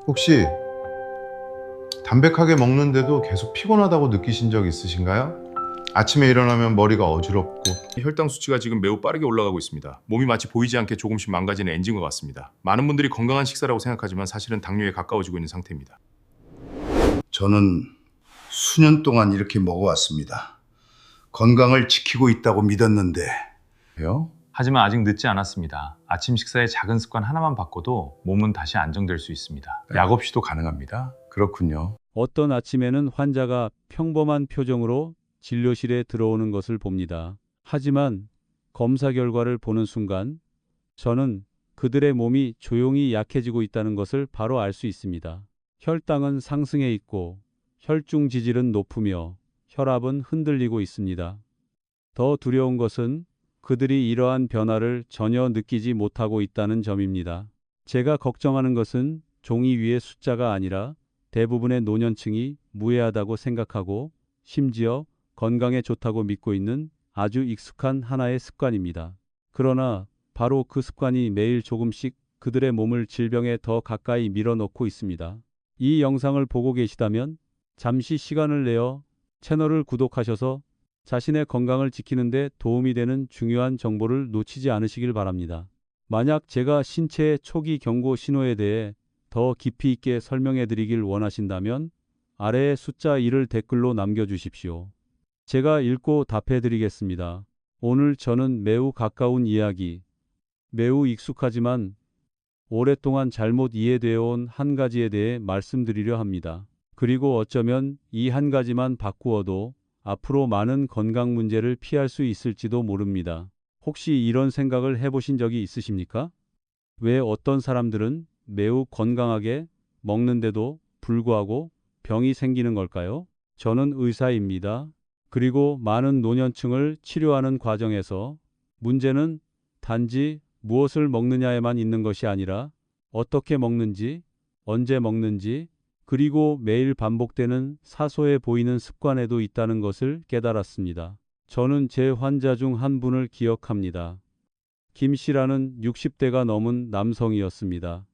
혹시 담백하게 먹는데도 계속 피곤하다고 느끼신 적 있으신가요? 아침에 일어나면 머리가 어지럽고. 혈당 수치가 지금 매우 빠르게 올라가고 있습니다. 몸이 마치 보이지 않게 조금씩 망가지는 엔진과 같습니다. 많은 분들이 건강한 식사라고 생각하지만 사실은 당뇨에 가까워지고 있는 상태입니다. 저는 수년 동안 이렇게 먹어왔습니다. 건강을 지키고 있다고 믿었는데. 요? 하지만 아직 늦지 않았습니다. 아침 식사의 작은 습관 하나만 바꿔도 몸은 다시 안정될 수 있습니다. 약 없이도 가능합니다. 그렇군요. 어떤 아침에는 환자가 평범한 표정으로 진료실에 들어오는 것을 봅니다. 하지만 검사 결과를 보는 순간 저는 그들의 몸이 조용히 약해지고 있다는 것을 바로 알 수 있습니다. 혈당은 상승해 있고 혈중 지질은 높으며 혈압은 흔들리고 있습니다. 더 두려운 것은 그들이 이러한 변화를 전혀 느끼지 못하고 있다는 점입니다. 제가 걱정하는 것은 종이 위의 숫자가 아니라 대부분의 노년층이 무해하다고 생각하고 심지어 건강에 좋다고 믿고 있는 아주 익숙한 하나의 습관입니다. 그러나 바로 그 습관이 매일 조금씩 그들의 몸을 질병에 더 가까이 밀어넣고 있습니다. 이 영상을 보고 계시다면 잠시 시간을 내어 채널을 구독하셔서 자신의 건강을 지키는 데 도움이 되는 중요한 정보를 놓치지 않으시길 바랍니다. 만약 제가 신체의 초기 경고 신호에 대해 더 깊이 있게 설명해 드리길 원하신다면 아래의 숫자 1을 댓글로 남겨주십시오. 제가 읽고 답해 드리겠습니다. 오늘 저는 매우 가까운 이야기, 매우 익숙하지만 오랫동안 잘못 이해되어 온 한 가지에 대해 말씀드리려 합니다. 그리고 어쩌면 이 한 가지만 바꾸어도 앞으로 많은 건강 문제를 피할 수 있을지도 모릅니다. 혹시 이런 생각을 해보신 적이 있으십니까? 왜 어떤 사람들은 매우 건강하게 먹는데도 불구하고 병이 생기는 걸까요? 저는 의사입니다. 그리고 많은 노년층을 치료하는 과정에서 문제는 단지 무엇을 먹느냐에만 있는 것이 아니라 어떻게 먹는지, 언제 먹는지, 그리고 매일 반복되는 사소해 보이는 습관에도 있다는 것을 깨달았습니다. 저는 제 환자 중 한 분을 기억합니다. 김 씨라는 60대가 넘은 남성이었습니다.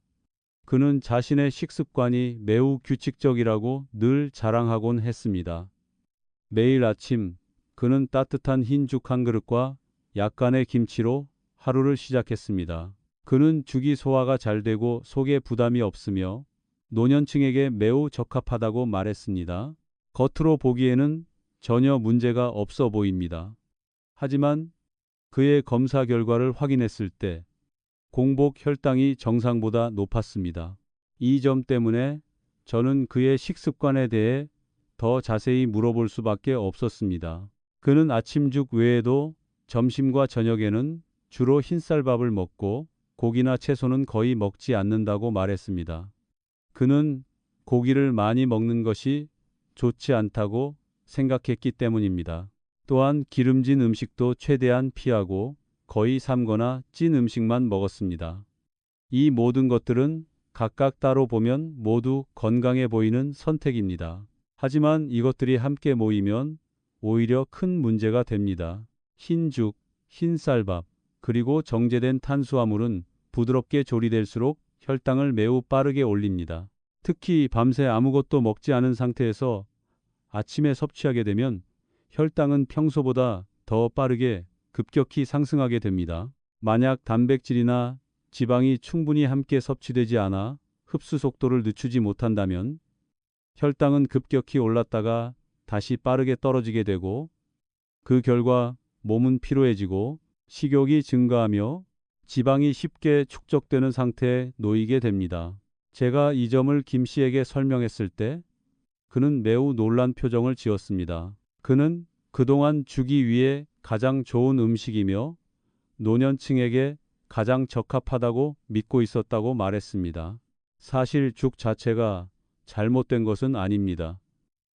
그는 자신의 식습관이 매우 규칙적이라고 늘 자랑하곤 했습니다. 매일 아침 그는 따뜻한 흰죽 한 그릇과 약간의 김치로 하루를 시작했습니다. 그는 죽이 소화가 잘 되고 속에 부담이 없으며 노년층에게 매우 적합하다고 말했습니다. 겉으로 보기에는 전혀 문제가 없어 보입니다. 하지만 그의 검사 결과를 확인했을 때 공복 혈당이 정상보다 높았습니다. 이 점 때문에 저는 그의 식습관에 대해 더 자세히 물어볼 수밖에 없었습니다. 그는 아침죽 외에도 점심과 저녁에는 주로 흰쌀밥을 먹고 고기나 채소는 거의 먹지 않는다고 말했습니다. 그는 고기를 많이 먹는 것이 좋지 않다고 생각했기 때문입니다. 또한 기름진 음식도 최대한 피하고 거의 삶거나 찐 음식만 먹었습니다. 이 모든 것들은 각각 따로 보면 모두 건강해 보이는 선택입니다. 하지만 이것들이 함께 모이면 오히려 큰 문제가 됩니다. 흰죽, 흰쌀밥, 그리고 정제된 탄수화물은 부드럽게 조리될수록 혈당을 매우 빠르게 올립니다. 특히 밤새 아무것도 먹지 않은 상태에서 아침에 섭취하게 되면 혈당은 평소보다 더 빠르게 급격히 상승하게 됩니다. 만약 단백질이나 지방이 충분히 함께 섭취되지 않아 흡수 속도를 늦추지 못한다면 혈당은 급격히 올랐다가 다시 빠르게 떨어지게 되고 그 결과 몸은 피로해지고 식욕이 증가하며 지방이 쉽게 축적되는 상태에 놓이게 됩니다. 제가 이 점을 김 씨에게 설명했을 때 그는 매우 놀란 표정을 지었습니다. 그는 그동안 죽이 위해 가장 좋은 음식이며 노년층에게 가장 적합하다고 믿고 있었다고 말했습니다. 사실 죽 자체가 잘못된 것은 아닙니다.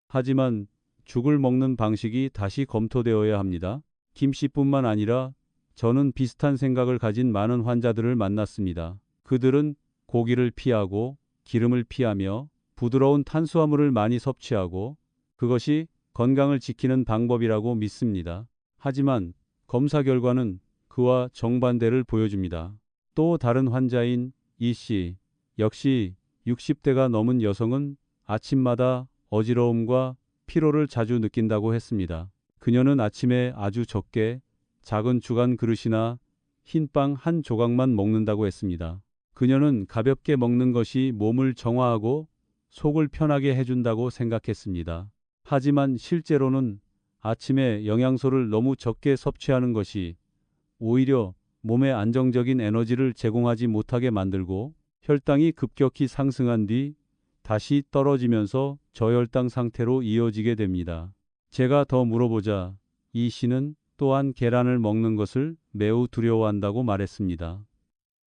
하지만 죽을 먹는 방식이 다시 검토되어야 합니다. 김 씨뿐만 아니라 저는 비슷한 생각을 가진 많은 환자들을 만났습니다. 그들은 고기를 피하고 기름을 피하며 부드러운 탄수화물을 많이 섭취하고 그것이 건강을 지키는 방법이라고 믿습니다. 하지만 검사 결과는 그와 정반대를 보여줍니다. 또 다른 환자인 이 씨 역시 60대가 넘은 여성은 아침마다 어지러움과 피로를 자주 느낀다고 했습니다. 그녀는 아침에 아주 적게 작은 주간 그릇이나 흰빵 한 조각만 먹는다고 했습니다. 그녀는 가볍게 먹는 것이 몸을 정화하고 속을 편하게 해준다고 생각했습니다. 하지만 실제로는 아침에 영양소를 너무 적게 섭취하는 것이 오히려 몸에 안정적인 에너지를 제공하지 못하게 만들고 혈당이 급격히 상승한 뒤 다시 떨어지면서 저혈당 상태로 이어지게 됩니다. 제가 더 물어보자 이 씨는 또한 계란을 먹는 것을 매우 두려워한다고 말했습니다.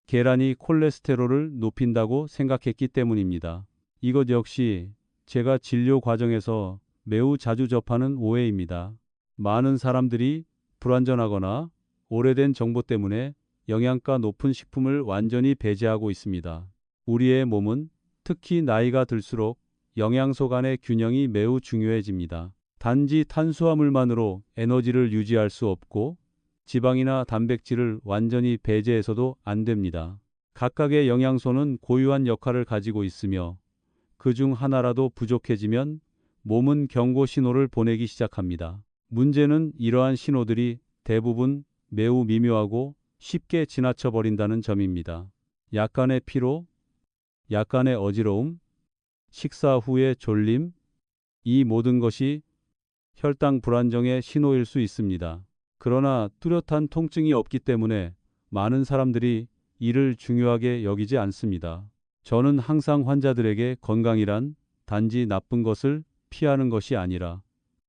계란이 콜레스테롤을 높인다고 생각했기 때문입니다. 이것 역시 제가 진료 과정에서 매우 자주 접하는 오해입니다. 많은 사람들이 불완전하거나 오래된 정보 때문에 영양가 높은 식품을 완전히 배제하고 있습니다. 우리의 몸은 특히 나이가 들수록 영양소 간의 균형이 매우 중요해집니다. 단지 탄수화물만으로 에너지를 유지할 수 없고 지방이나 단백질을 완전히 배제해서도 안 됩니다. 각각의 영양소는 고유한 역할을 가지고 있으며 그 중 하나라도 부족해지면 몸은 경고 신호를 보내기 시작합니다. 문제는 이러한 신호들이 대부분 매우 미묘하고 쉽게 지나쳐 버린다는 점입니다. 약간의 피로, 약간의 어지러움, 식사 후의 졸림, 이 모든 것이 혈당 불안정의 신호일 수 있습니다. 그러나 뚜렷한 통증이 없기 때문에 많은 사람들이 이를 중요하게 여기지 않습니다. 저는 항상 환자들에게 건강이란 단지 나쁜 것을 피하는 것이 아니라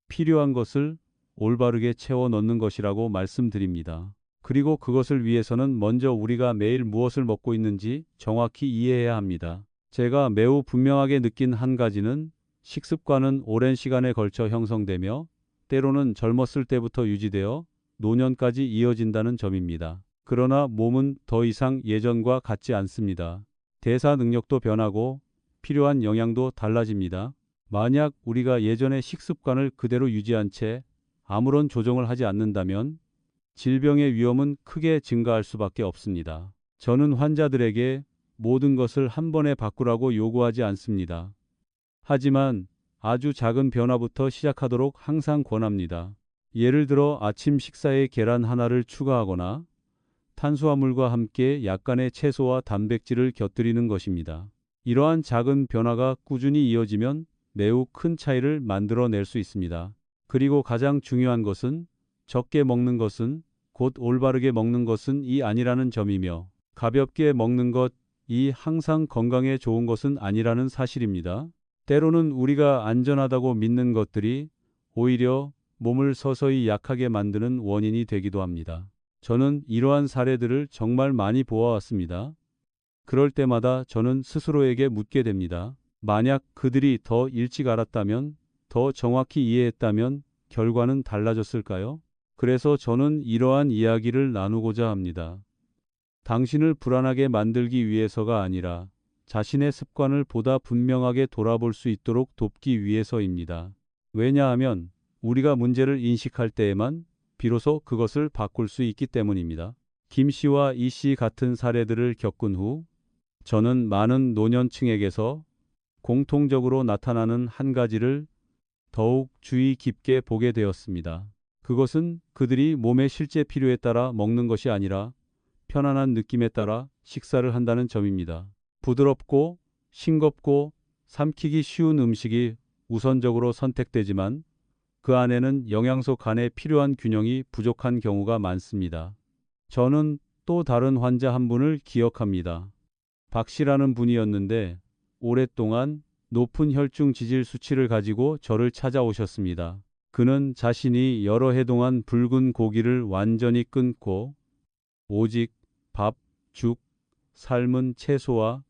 필요한 것을 올바르게 채워 넣는 것이라고 말씀드립니다. 그리고 그것을 위해서는 먼저 우리가 매일 무엇을 먹고 있는지 정확히 이해해야 합니다. 제가 매우 분명하게 느낀 한 가지는 식습관은 오랜 시간에 걸쳐 형성되며 때로는 젊었을 때부터 유지되어 노년까지 이어진다는 점입니다. 그러나 몸은 더 이상 예전과 같지 않습니다. 대사 능력도 변하고 필요한 영양도 달라집니다. 만약 우리가 예전의 식습관을 그대로 유지한 채 아무런 조정을 하지 않는다면 질병의 위험은 크게 증가할 수밖에 없습니다. 저는 환자들에게 모든 것을 한 번에 바꾸라고 요구하지 않습니다. 하지만 아주 작은 변화부터 시작하도록 항상 권합니다. 예를 들어 아침 식사에 계란 하나를 추가하거나 탄수화물과 함께 약간의 채소와 단백질을 곁들이는 것입니다. 이러한 작은 변화가 꾸준히 이어지면 매우 큰 차이를 만들어낼 수 있습니다. 그리고 가장 중요한 것은 적게 먹는 것은 곧 올바르게 먹는 것은 이 아니라는 점이며 가볍게 먹는 것이 항상 건강에 좋은 것은 아니라는 사실입니다. 때로는 우리가 안전하다고 믿는 것들이 오히려 몸을 서서히 약하게 만드는 원인이 되기도 합니다. 저는 이러한 사례들을 정말 많이 보아왔습니다. 그럴 때마다 저는 스스로에게 묻게 됩니다. 만약 그들이 더 일찍 알았다면, 더 정확히 이해했다면 결과는 달라졌을까요? 그래서 저는 이러한 이야기를 나누고자 합니다. 당신을 불안하게 만들기 위해서가 아니라 자신의 습관을 보다 분명하게 돌아볼 수 있도록 돕기 위해서입니다. 왜냐하면 우리가 문제를 인식할 때에만 비로소 그것을 바꿀 수 있기 때문입니다. 김 씨와 이 씨 같은 사례들을 겪은 후 저는 많은 노년층에게서 공통적으로 나타나는 한 가지를 더욱 주의 깊게 보게 되었습니다. 그것은 그들이 몸의 실제 필요에 따라 먹는 것이 아니라 편안한 느낌에 따라 식사를 한다는 점입니다. 부드럽고 싱겁고 삼키기 쉬운 음식이 우선적으로 선택되지만 그 안에는 영양소 간에 필요한 균형이 부족한 경우가 많습니다. 저는 또 다른 환자 한 분을 기억합니다. 박 씨라는 분이었는데 오랫동안 높은 혈중 지질 수치를 가지고 저를 찾아오셨습니다. 그는 자신이 여러 해 동안 붉은 고기를 완전히 끊고 오직 밥, 죽, 삶은 채소와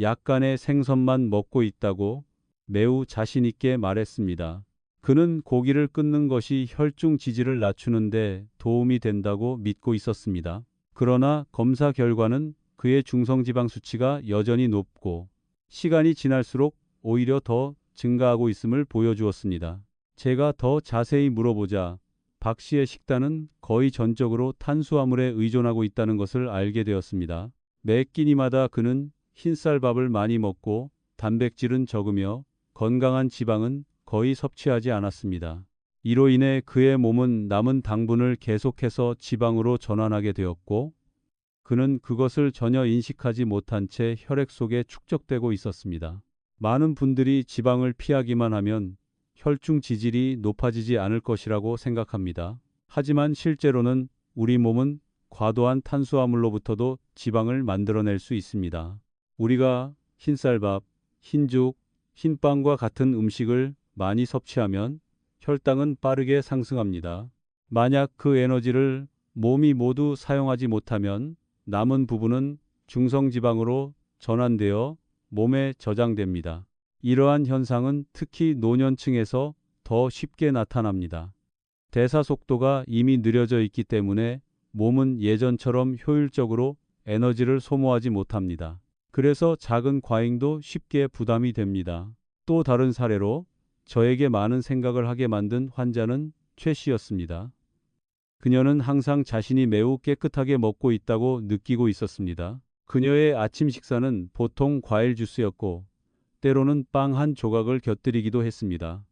약간의 생선만 먹고 있다고 매우 자신 있게 말했습니다. 그는 고기를 끊는 것이 혈중 지질을 낮추는데 도움이 된다고 믿고 있었습니다. 그러나 검사 결과는 그의 중성지방 수치가 여전히 높고 시간이 지날수록 오히려 더 증가하고 있음을 보여주었습니다. 제가 더 자세히 물어보자 박 씨의 식단은 거의 전적으로 탄수화물에 의존하고 있다는 것을 알게 되었습니다. 매 끼니마다 그는 흰쌀밥을 많이 먹고 단백질은 적으며 건강한 지방은 거의 섭취하지 않았습니다. 이로 인해 그의 몸은 남은 당분을 계속해서 지방으로 전환하게 되었고 그는 그것을 전혀 인식하지 못한 채 혈액 속에 축적되고 있었습니다. 많은 분들이 지방을 피하기만 하면 혈중 지질이 높아지지 않을 것이라고 생각합니다. 하지만 실제로는 우리 몸은 과도한 탄수화물로부터도 지방을 만들어낼 수 있습니다. 우리가 흰쌀밥, 흰죽, 흰빵과 같은 음식을 많이 섭취하면 혈당은 빠르게 상승합니다. 만약 그 에너지를 몸이 모두 사용하지 못하면 남은 부분은 중성지방으로 전환되어 몸에 저장됩니다. 이러한 현상은 특히 노년층에서 더 쉽게 나타납니다. 대사 속도가 이미 느려져 있기 때문에 몸은 예전처럼 효율적으로 에너지를 소모하지 못합니다. 그래서 작은 과잉도 쉽게 부담이 됩니다. 또 다른 사례로 저에게 많은 생각을 하게 만든 환자는 최 씨였습니다. 그녀는 항상 자신이 매우 깨끗하게 먹고 있다고 느끼고 있었습니다. 그녀의 아침 식사는 보통 과일 주스였고 때로는 빵 한 조각을 곁들이기도 했습니다.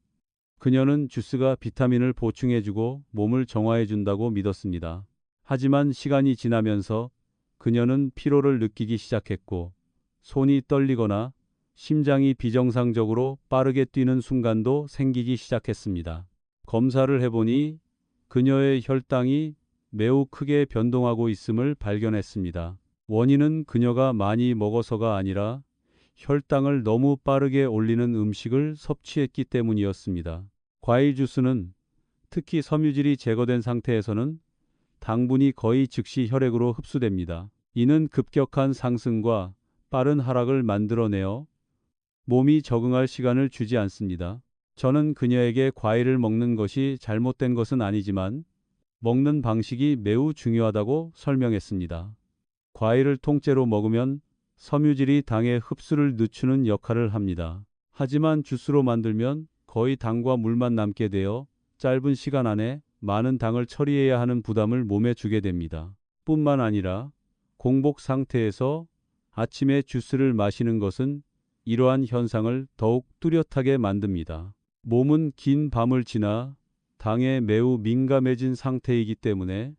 그녀는 주스가 비타민을 보충해주고 몸을 정화해준다고 믿었습니다. 하지만 시간이 지나면서 그녀는 피로를 느끼기 시작했고 손이 떨리거나 심장이 비정상적으로 빠르게 뛰는 순간도 생기기 시작했습니다. 검사를 해보니 그녀의 혈당이 매우 크게 변동하고 있음을 발견했습니다. 원인은 그녀가 많이 먹어서가 아니라 혈당을 너무 빠르게 올리는 음식을 섭취했기 때문이었습니다. 과일 주스는 특히 섬유질이 제거된 상태에서는 당분이 거의 즉시 혈액으로 흡수됩니다. 이는 급격한 상승과 빠른 하락을 만들어내어 몸이 적응할 시간을 주지 않습니다. 저는 그녀에게 과일을 먹는 것이 잘못된 것은 아니지만 먹는 방식이 매우 중요하다고 설명했습니다. 과일을 통째로 먹으면 섬유질이 당의 흡수를 늦추는 역할을 합니다. 하지만 주스로 만들면 거의 당과 물만 남게 되어 짧은 시간 안에 많은 당을 처리해야 하는 부담을 몸에 주게 됩니다. 뿐만 아니라 공복 상태에서 아침에 주스를 마시는 것은 이러한 현상을 더욱 뚜렷하게 만듭니다. 몸은 긴 밤을 지나 당에 매우 민감해진 상태이기 때문에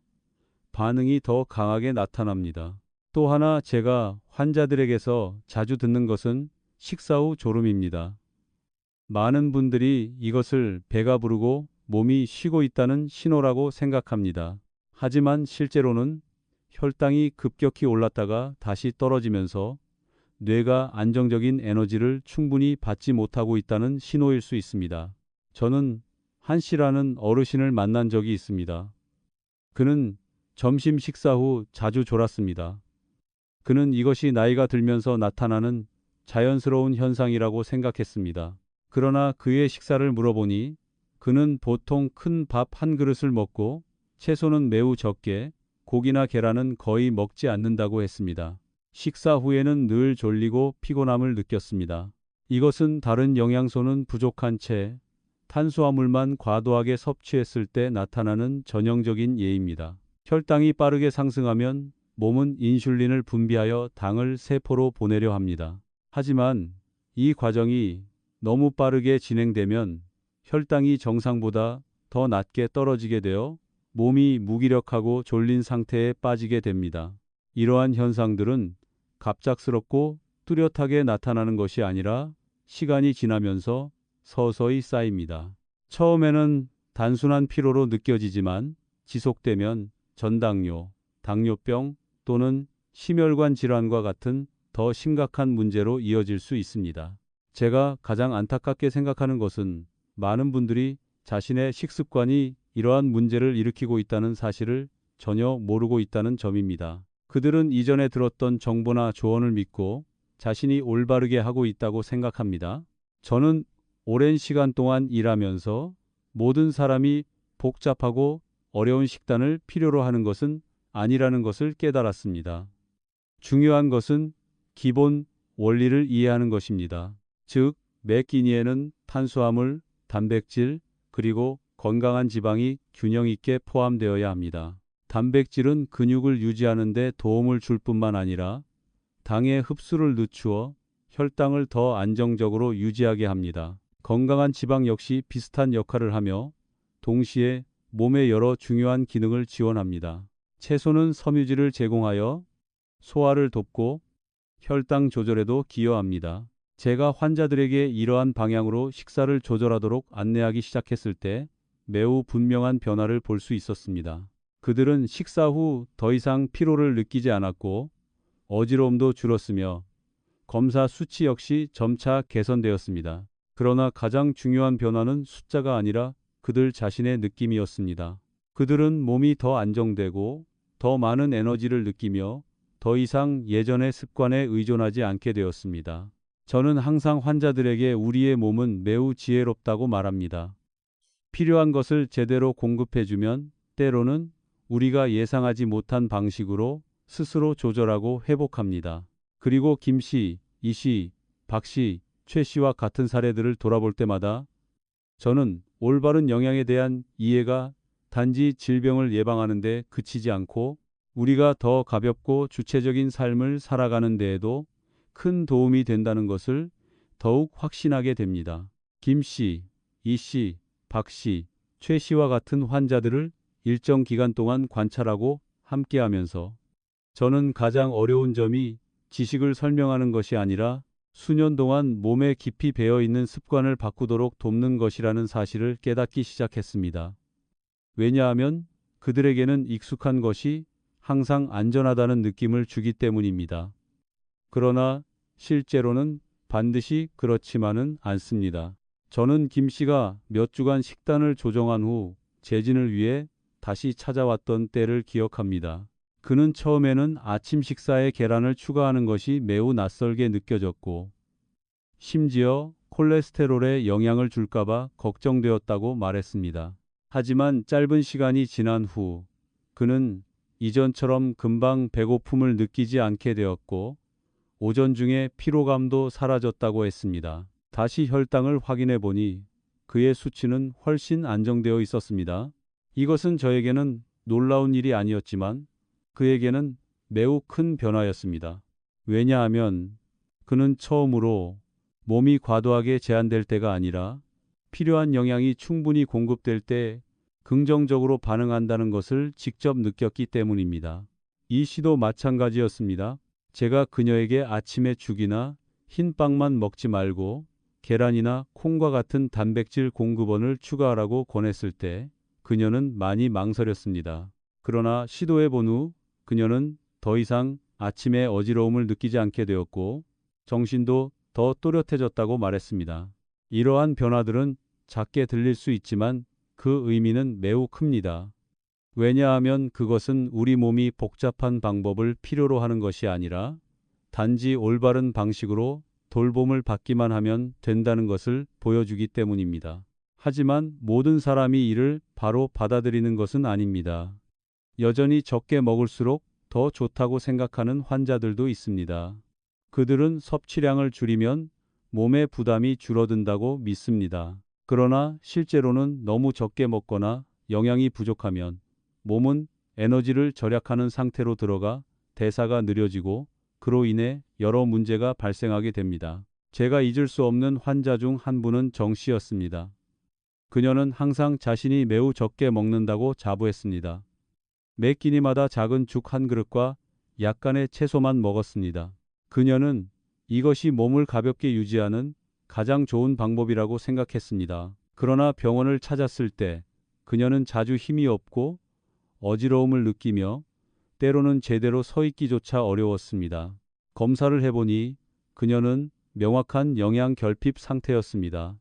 반응이 더 강하게 나타납니다. 또 하나 제가 환자들에게서 자주 듣는 것은 식사 후 졸음입니다. 많은 분들이 이것을 배가 부르고 몸이 쉬고 있다는 신호라고 생각합니다. 하지만 실제로는 혈당이 급격히 올랐다가 다시 떨어지면서 뇌가 안정적인 에너지를 충분히 받지 못하고 있다는 신호일 수 있습니다. 저는 한 씨라는 어르신을 만난 적이 있습니다. 그는 점심 식사 후 자주 졸았습니다. 그는 이것이 나이가 들면서 나타나는 자연스러운 현상이라고 생각했습니다. 그러나 그의 식사를 물어보니 그는 보통 큰 밥 한 그릇을 먹고 채소는 매우 적게, 고기나 계란은 거의 먹지 않는다고 했습니다. 식사 후에는 늘 졸리고 피곤함을 느꼈습니다. 이것은 다른 영양소는 부족한 채 탄수화물만 과도하게 섭취했을 때 나타나는 전형적인 예입니다. 혈당이 빠르게 상승하면 몸은 인슐린을 분비하여 당을 세포로 보내려 합니다. 하지만 이 과정이 너무 빠르게 진행되면 혈당이 정상보다 더 낮게 떨어지게 되어 몸이 무기력하고 졸린 상태에 빠지게 됩니다. 이러한 현상들은 갑작스럽고 뚜렷하게 나타나는 것이 아니라 시간이 지나면서 서서히 쌓입니다. 처음에는 단순한 피로로 느껴지지만 지속되면 전당뇨, 당뇨병 또는 심혈관 질환과 같은 더 심각한 문제로 이어질 수 있습니다. 제가 가장 안타깝게 생각하는 것은 많은 분들이 자신의 식습관이 이러한 문제를 일으키고 있다는 사실을 전혀 모르고 있다는 점입니다. 그들은 이전에 들었던 정보나 조언을 믿고 자신이 올바르게 하고 있다고 생각합니다. 저는 오랜 시간 동안 일하면서 모든 사람이 복잡하고 어려운 식단을 필요로 하는 것은 아니라는 것을 깨달았습니다. 중요한 것은 기본 원리를 이해하는 것입니다. 즉, 매 끼니에는 탄수화물, 단백질, 그리고 건강한 지방이 균형 있게 포함되어야 합니다. 단백질은 근육을 유지하는 데 도움을 줄 뿐만 아니라 당의 흡수를 늦추어 혈당을 더 안정적으로 유지하게 합니다. 건강한 지방 역시 비슷한 역할을 하며 동시에 몸의 여러 중요한 기능을 지원합니다. 채소는 섬유질을 제공하여 소화를 돕고 혈당 조절에도 기여합니다. 제가 환자들에게 이러한 방향으로 식사를 조절하도록 안내하기 시작했을 때 매우 분명한 변화를 볼 수 있었습니다. 그들은 식사 후 더 이상 피로를 느끼지 않았고 어지러움도 줄었으며 검사 수치 역시 점차 개선되었습니다. 그러나 가장 중요한 변화는 숫자가 아니라 그들 자신의 느낌이었습니다. 그들은 몸이 더 안정되고 더 많은 에너지를 느끼며 더 이상 예전의 습관에 의존하지 않게 되었습니다. 저는 항상 환자들에게 우리의 몸은 매우 지혜롭다고 말합니다. 필요한 것을 제대로 공급해주면 때로는 우리가 예상하지 못한 방식으로 스스로 조절하고 회복합니다. 그리고 김 씨, 이 씨, 박 씨, 최 씨와 같은 사례들을 돌아볼 때마다 저는 올바른 영양에 대한 이해가 단지 질병을 예방하는 데 그치지 않고 우리가 더 가볍고 주체적인 삶을 살아가는 데에도 큰 도움이 된다는 것을 더욱 확신하게 됩니다. 김 씨, 이 씨, 박 씨, 최 씨와 같은 환자들을 일정 기간 동안 관찰하고 함께하면서 저는 가장 어려운 점이 지식을 설명하는 것이 아니라 수년 동안 몸에 깊이 배어 있는 습관을 바꾸도록 돕는 것이라는 사실을 깨닫기 시작했습니다. 왜냐하면 그들에게는 익숙한 것이 항상 안전하다는 느낌을 주기 때문입니다. 그러나 실제로는 반드시 그렇지만은 않습니다. 저는 김 씨가 몇 주간 식단을 조정한 후 재진을 위해 다시 찾아왔던 때를 기억합니다. 그는 처음에는 아침 식사에 계란을 추가하는 것이 매우 낯설게 느껴졌고 심지어 콜레스테롤에 영향을 줄까봐 걱정되었다고 말했습니다. 하지만 짧은 시간이 지난 후 그는 이전처럼 금방 배고픔을 느끼지 않게 되었고 오전 중에 피로감도 사라졌다고 했습니다. 다시 혈당을 확인해 보니 그의 수치는 훨씬 안정되어 있었습니다. 이것은 저에게는 놀라운 일이 아니었지만 그에게는 매우 큰 변화였습니다. 왜냐하면 그는 처음으로 몸이 과도하게 제한될 때가 아니라 필요한 영양이 충분히 공급될 때 긍정적으로 반응한다는 것을 직접 느꼈기 때문입니다. 이 씨도 마찬가지였습니다. 제가 그녀에게 아침에 죽이나 흰빵만 먹지 말고 계란이나 콩과 같은 단백질 공급원을 추가하라고 권했을 때 그녀는 많이 망설였습니다. 그러나 시도해 본 후 그녀는 더 이상 아침에 어지러움을 느끼지 않게 되었고 정신도 더 또렷해졌다고 말했습니다. 이러한 변화들은 작게 들릴 수 있지만 그 의미는 매우 큽니다. 왜냐하면 그것은 우리 몸이 복잡한 방법을 필요로 하는 것이 아니라 단지 올바른 방식으로 돌봄을 받기만 하면 된다는 것을 보여주기 때문입니다. 하지만 모든 사람이 이를 바로 받아들이는 것은 아닙니다. 여전히 적게 먹을수록 더 좋다고 생각하는 환자들도 있습니다. 그들은 섭취량을 줄이면 몸의 부담이 줄어든다고 믿습니다. 그러나 실제로는 너무 적게 먹거나 영양이 부족하면 몸은 에너지를 절약하는 상태로 들어가 대사가 느려지고 그로 인해 여러 문제가 발생하게 됩니다. 제가 잊을 수 없는 환자 중 한 분은 정 씨였습니다. 그녀는 항상 자신이 매우 적게 먹는다고 자부했습니다. 매 끼니마다 작은 죽 한 그릇과 약간의 채소만 먹었습니다. 그녀는 이것이 몸을 가볍게 유지하는 가장 좋은 방법이라고 생각했습니다. 그러나 병원을 찾았을 때 그녀는 자주 힘이 없고 어지러움을 느끼며 때로는 제대로 서 있기조차 어려웠습니다. 검사를 해보니 그녀는 명확한 영양 결핍 상태였습니다.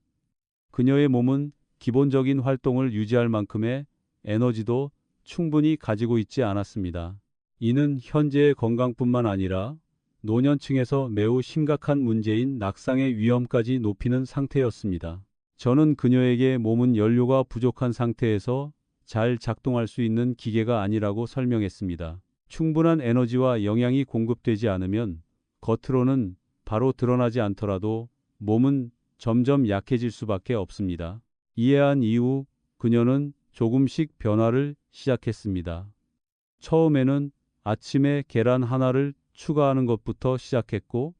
그녀의 몸은 기본적인 활동을 유지할 만큼의 에너지도 충분히 가지고 있지 않았습니다. 이는 현재의 건강뿐만 아니라 노년층에서 매우 심각한 문제인 낙상의 위험까지 높이는 상태였습니다. 저는 그녀에게 몸은 연료가 부족한 상태에서 잘 작동할 수 있는 기계가 아니라고 설명했습니다. 충분한 에너지와 영양이 공급되지 않으면 겉으로는 바로 드러나지 않더라도 몸은 점점 약해질 수밖에 없습니다. 이해한 이후 그녀는 조금씩 변화를 시작했습니다. 처음에는 아침에 계란 하나를 추가하는 것부터 시작했고,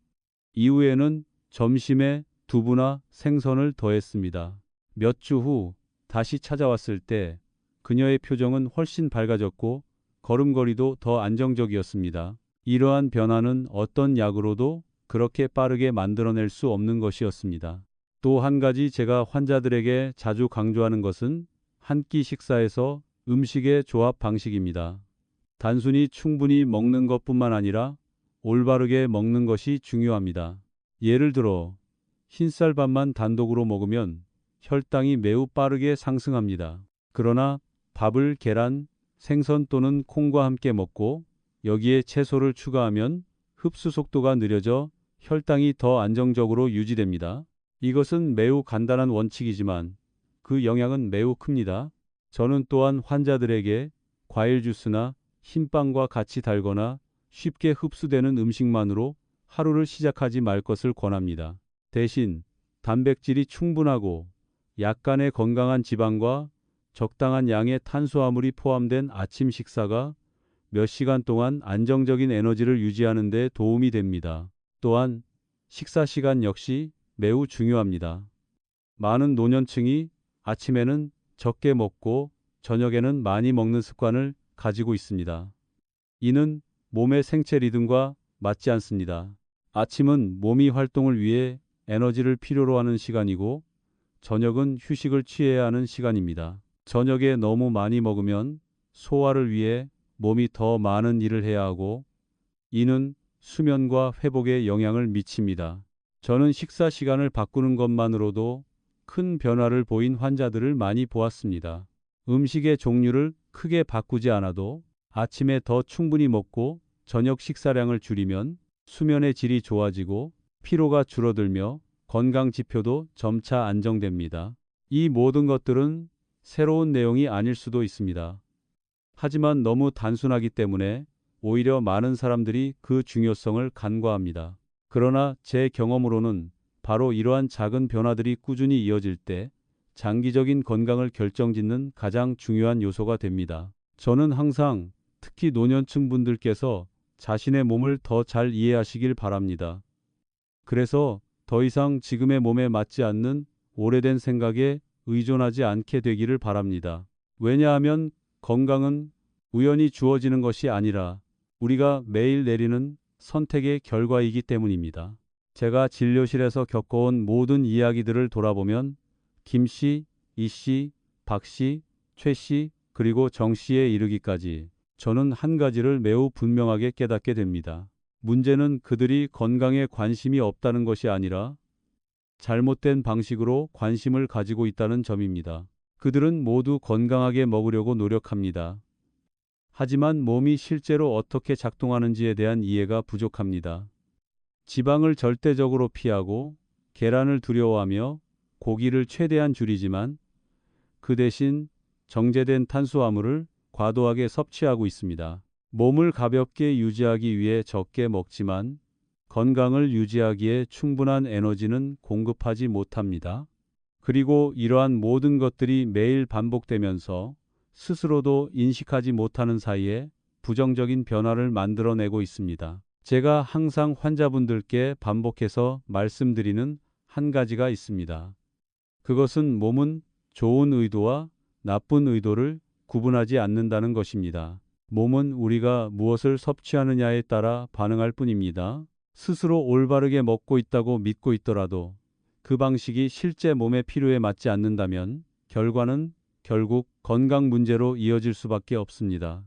이후에는 점심에 두부나 생선을 더했습니다. 몇 주 후 다시 찾아왔을 때 그녀의 표정은 훨씬 밝아졌고 걸음걸이도 더 안정적이었습니다. 이러한 변화는 어떤 약으로도 그렇게 빠르게 만들어낼 수 없는 것이었습니다. 또 한 가지 제가 환자들에게 자주 강조하는 것은 한 끼 식사에서 음식의 조합 방식입니다. 단순히 충분히 먹는 것뿐만 아니라 올바르게 먹는 것이 중요합니다. 예를 들어 흰쌀밥만 단독으로 먹으면 혈당이 매우 빠르게 상승합니다. 그러나 밥을 계란, 생선 또는 콩과 함께 먹고 여기에 채소를 추가하면 흡수 속도가 느려져 혈당이 더 안정적으로 유지됩니다. 이것은 매우 간단한 원칙이지만 그 영향은 매우 큽니다. 저는 또한 환자들에게 과일 주스나 흰빵과 같이 달거나 쉽게 흡수되는 음식만으로 하루를 시작하지 말 것을 권합니다. 대신 단백질이 충분하고 약간의 건강한 지방과 적당한 양의 탄수화물이 포함된 아침 식사가 몇 시간 동안 안정적인 에너지를 유지하는 데 도움이 됩니다. 또한 식사 시간 역시 매우 중요합니다. 많은 노년층이 아침에는 적게 먹고 저녁에는 많이 먹는 습관을 가지고 있습니다. 이는 몸의 생체 리듬과 맞지 않습니다. 아침은 몸이 활동을 위해 에너지를 필요로 하는 시간이고 저녁은 휴식을 취해야 하는 시간입니다. 저녁에 너무 많이 먹으면 소화를 위해 몸이 더 많은 일을 해야 하고 이는 수면과 회복에 영향을 미칩니다. 저는 식사 시간을 바꾸는 것만으로도 큰 변화를 보인 환자들을 많이 보았습니다. 음식의 종류를 크게 바꾸지 않아도 아침에 더 충분히 먹고 저녁 식사량을 줄이면 수면의 질이 좋아지고 피로가 줄어들며 건강 지표도 점차 안정됩니다. 이 모든 것들은 새로운 내용이 아닐 수도 있습니다. 하지만 너무 단순하기 때문에 오히려 많은 사람들이 그 중요성을 간과합니다. 그러나 제 경험으로는 바로 이러한 작은 변화들이 꾸준히 이어질 때 장기적인 건강을 결정짓는 가장 중요한 요소가 됩니다. 저는 항상 특히 노년층 분들께서 자신의 몸을 더 잘 이해하시길 바랍니다. 그래서 더 이상 지금의 몸에 맞지 않는 오래된 생각에 의존하지 않게 되기를 바랍니다. 왜냐하면 건강은 우연히 주어지는 것이 아니라 우리가 매일 내리는 선택의 결과이기 때문입니다. 제가 진료실에서 겪어온 모든 이야기들을 돌아보면 김 씨, 이 씨, 박 씨, 최 씨, 그리고 정 씨에 이르기까지 저는 한 가지를 매우 분명하게 깨닫게 됩니다. 문제는 그들이 건강에 관심이 없다는 것이 아니라 잘못된 방식으로 관심을 가지고 있다는 점입니다. 그들은 모두 건강하게 먹으려고 노력합니다. 하지만 몸이 실제로 어떻게 작동하는지에 대한 이해가 부족합니다. 지방을 절대적으로 피하고 계란을 두려워하며 고기를 최대한 줄이지만 그 대신 정제된 탄수화물을 과도하게 섭취하고 있습니다. 몸을 가볍게 유지하기 위해 적게 먹지만 건강을 유지하기에 충분한 에너지는 공급하지 못합니다. 그리고 이러한 모든 것들이 매일 반복되면서 스스로도 인식하지 못하는 사이에 부정적인 변화를 만들어내고 있습니다. 제가 항상 환자분들께 반복해서 말씀드리는 한 가지가 있습니다. 그것은 몸은 좋은 의도와 나쁜 의도를 구분하지 않는다는 것입니다. 몸은 우리가 무엇을 섭취하느냐에 따라 반응할 뿐입니다. 스스로 올바르게 먹고 있다고 믿고 있더라도 그 방식이 실제 몸의 필요에 맞지 않는다면 결과는 결국 건강 문제로 이어질 수밖에 없습니다.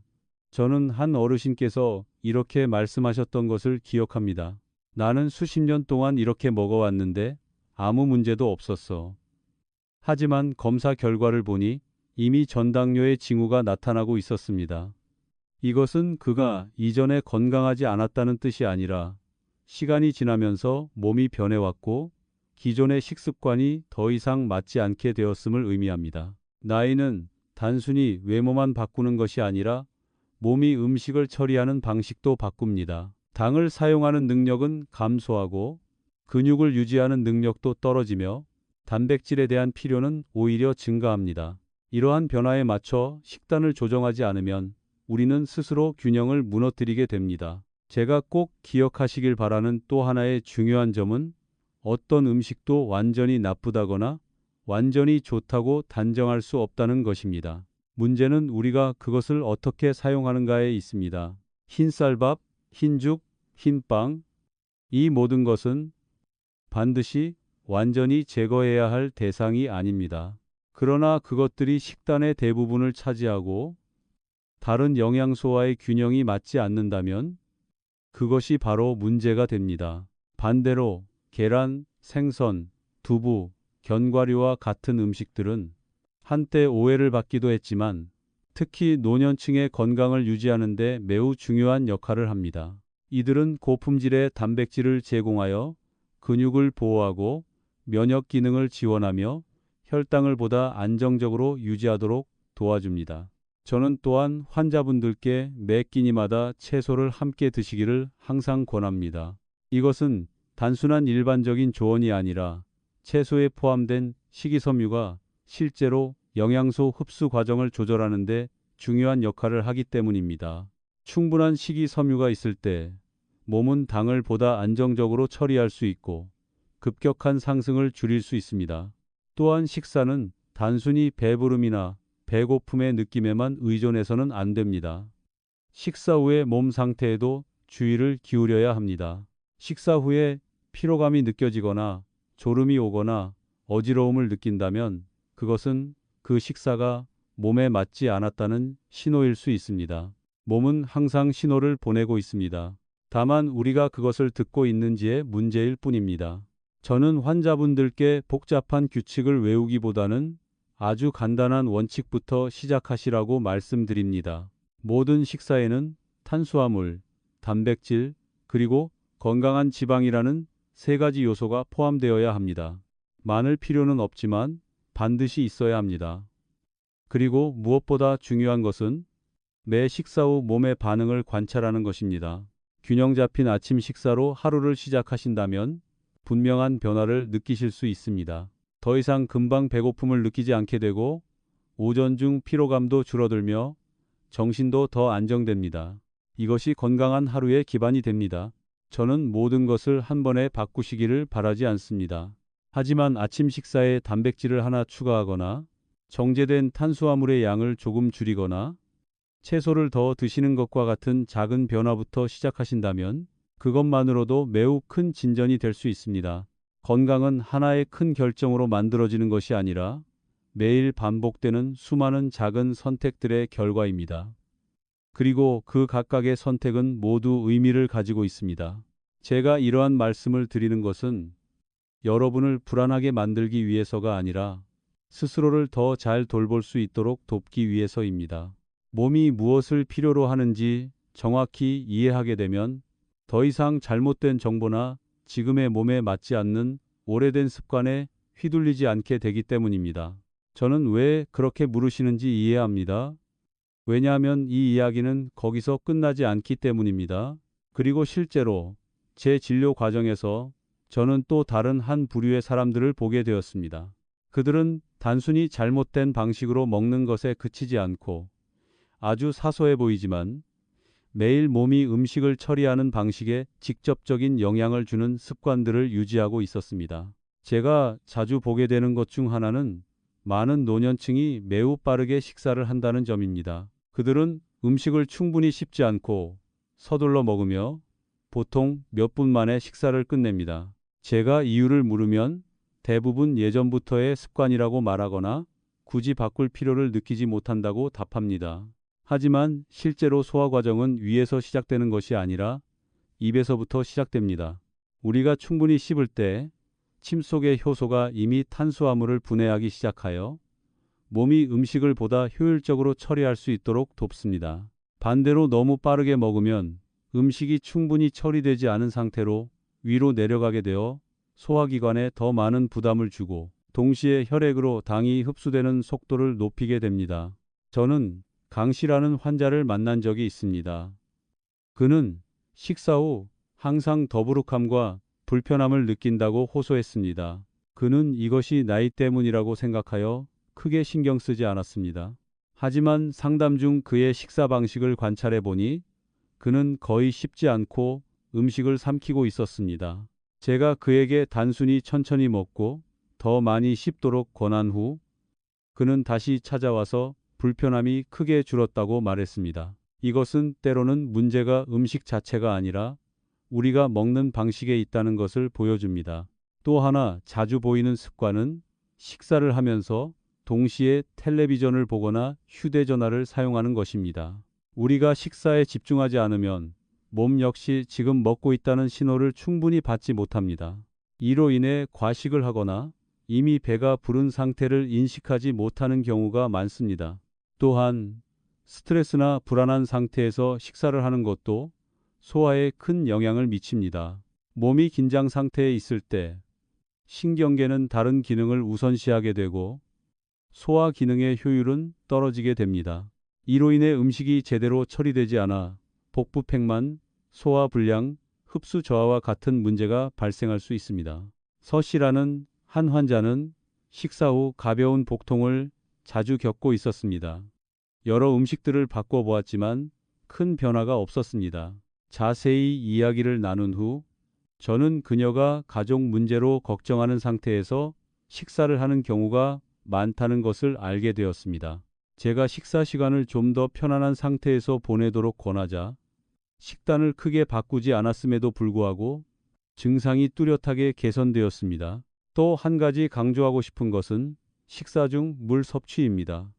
저는 한 어르신께서 이렇게 말씀하셨던 것을 기억합니다. 나는 수십 년 동안 이렇게 먹어왔는데 아무 문제도 없었어. 하지만 검사 결과를 보니 이미 전당뇨의 징후가 나타나고 있었습니다. 이것은 그가 이전에 건강하지 않았다는 뜻이 아니라 시간이 지나면서 몸이 변해왔고 기존의 식습관이 더 이상 맞지 않게 되었음을 의미합니다. 나이는 단순히 외모만 바꾸는 것이 아니라 몸이 음식을 처리하는 방식도 바꿉니다. 당을 사용하는 능력은 감소하고 근육을 유지하는 능력도 떨어지며 단백질에 대한 필요는 오히려 증가합니다. 이러한 변화에 맞춰 식단을 조정하지 않으면 우리는 스스로 균형을 무너뜨리게 됩니다. 제가 꼭 기억하시길 바라는 또 하나의 중요한 점은 어떤 음식도 완전히 나쁘다거나 완전히 좋다고 단정할 수 없다는 것입니다. 문제는 우리가 그것을 어떻게 사용하는가에 있습니다. 흰쌀밥, 흰죽, 흰빵, 이 모든 것은 반드시 완전히 제거해야 할 대상이 아닙니다. 그러나 그것들이 식단의 대부분을 차지하고 다른 영양소와의 균형이 맞지 않는다면 그것이 바로 문제가 됩니다. 반대로 계란, 생선, 두부, 견과류와 같은 음식들은 한때 오해를 받기도 했지만 특히 노년층의 건강을 유지하는 데 매우 중요한 역할을 합니다. 이들은 고품질의 단백질을 제공하여 근육을 보호하고 면역 기능을 지원하며 혈당을 보다 안정적으로 유지하도록 도와줍니다. 저는 또한 환자분들께 매 끼니마다 채소를 함께 드시기를 항상 권합니다. 이것은 단순한 일반적인 조언이 아니라 채소에 포함된 식이섬유가 실제로 영양소 흡수 과정을 조절하는 데 중요한 역할을 하기 때문입니다. 충분한 식이섬유가 있을 때 몸은 당을 보다 안정적으로 처리할 수 있고 급격한 상승을 줄일 수 있습니다. 또한 식사는 단순히 배부름이나 배고픔의 느낌에만 의존해서는 안 됩니다. 식사 후의 몸 상태에도 주의를 기울여야 합니다. 식사 후에 피로감이 느껴지거나 졸음이 오거나 어지러움을 느낀다면 그것은 그 식사가 몸에 맞지 않았다는 신호일 수 있습니다. 몸은 항상 신호를 보내고 있습니다. 다만 우리가 그것을 듣고 있는지의 문제일 뿐입니다. 저는 환자분들께 복잡한 규칙을 외우기보다는 아주 간단한 원칙부터 시작하시라고 말씀드립니다. 모든 식사에는 탄수화물, 단백질, 그리고 건강한 지방이라는 세 가지 요소가 포함되어야 합니다. 많을 필요는 없지만 반드시 있어야 합니다. 그리고 무엇보다 중요한 것은 매 식사 후 몸의 반응을 관찰하는 것입니다. 균형 잡힌 아침 식사로 하루를 시작하신다면 분명한 변화를 느끼실 수 있습니다. 더 이상 금방 배고픔을 느끼지 않게 되고 오전 중 피로감도 줄어들며 정신도 더 안정됩니다. 이것이 건강한 하루의 기반이 됩니다. 저는 모든 것을 한 번에 바꾸시기를 바라지 않습니다. 하지만 아침 식사에 단백질을 하나 추가하거나 정제된 탄수화물의 양을 조금 줄이거나 채소를 더 드시는 것과 같은 작은 변화부터 시작하신다면 그것만으로도 매우 큰 진전이 될 수 있습니다. 건강은 하나의 큰 결정으로 만들어지는 것이 아니라 매일 반복되는 수많은 작은 선택들의 결과입니다. 그리고 그 각각의 선택은 모두 의미를 가지고 있습니다. 제가 이러한 말씀을 드리는 것은 여러분을 불안하게 만들기 위해서가 아니라 스스로를 더 잘 돌볼 수 있도록 돕기 위해서입니다. 몸이 무엇을 필요로 하는지 정확히 이해하게 되면 더 이상 잘못된 정보나 지금의 몸에 맞지 않는 오래된 습관에 휘둘리지 않게 되기 때문입니다. 저는 왜 그렇게 물으시는지 이해합니다. 왜냐하면 이 이야기는 거기서 끝나지 않기 때문입니다. 그리고 실제로 제 진료 과정에서 저는 또 다른 한 부류의 사람들을 보게 되었습니다. 그들은 단순히 잘못된 방식으로 먹는 것에 그치지 않고 아주 사소해 보이지만 매일 몸이 음식을 처리하는 방식에 직접적인 영향을 주는 습관들을 유지하고 있었습니다. 제가 자주 보게 되는 것 중 하나는 많은 노년층이 매우 빠르게 식사를 한다는 점입니다. 그들은 음식을 충분히 씹지 않고 서둘러 먹으며 보통 몇 분 만에 식사를 끝냅니다. 제가 이유를 물으면 대부분 예전부터의 습관이라고 말하거나 굳이 바꿀 필요를 느끼지 못한다고 답합니다. 하지만 실제로 소화 과정은 위에서 시작되는 것이 아니라 입에서부터 시작됩니다. 우리가 충분히 씹을 때 침 속의 효소가 이미 탄수화물을 분해하기 시작하여 몸이 음식을 보다 효율적으로 처리할 수 있도록 돕습니다. 반대로 너무 빠르게 먹으면 음식이 충분히 처리되지 않은 상태로 위로 내려가게 되어 소화기관에 더 많은 부담을 주고 동시에 혈액으로 당이 흡수되는 속도를 높이게 됩니다. 저는 강 씨라는 환자를 만난 적이 있습니다. 그는 식사 후 항상 더부룩함과 불편함을 느낀다고 호소했습니다. 그는 이것이 나이 때문이라고 생각하여 크게 신경 쓰지 않았습니다. 하지만 상담 중 그의 식사 방식을 관찰해 보니 그는 거의 씹지 않고 음식을 삼키고 있었습니다. 제가 그에게 단순히 천천히 먹고 더 많이 씹도록 권한 후 그는 다시 찾아와서 불편함이 크게 줄었다고 말했습니다. 이것은 때로는 문제가 음식 자체가 아니라 우리가 먹는 방식에 있다는 것을 보여줍니다. 또 하나 자주 보이는 습관은 식사를 하면서 동시에 텔레비전을 보거나 휴대전화를 사용하는 것입니다. 우리가 식사에 집중하지 않으면 몸 역시 지금 먹고 있다는 신호를 충분히 받지 못합니다. 이로 인해 과식을 하거나 이미 배가 부른 상태를 인식하지 못하는 경우가 많습니다. 또한 스트레스나 불안한 상태에서 식사를 하는 것도 소화에 큰 영향을 미칩니다. 몸이 긴장 상태에 있을 때 신경계는 다른 기능을 우선시하게 되고 소화 기능의 효율은 떨어지게 됩니다. 이로 인해 음식이 제대로 처리되지 않아 복부팽만, 소화 불량, 흡수 저하와 같은 문제가 발생할 수 있습니다. 서 씨라는 한 환자는 식사 후 가벼운 복통을 자주 겪고 있었습니다. 여러 음식들을 바꿔보았지만 큰 변화가 없었습니다. 자세히 이야기를 나눈 후 저는 그녀가 가족 문제로 걱정하는 상태에서 식사를 하는 경우가 많다는 것을 알게 되었습니다. 제가 식사 시간을 좀 더 편안한 상태에서 보내도록 권하자 식단을 크게 바꾸지 않았음에도 불구하고 증상이 뚜렷하게 개선되었습니다. 또 한 가지 강조하고 싶은 것은 식사 중 물 섭취입니다.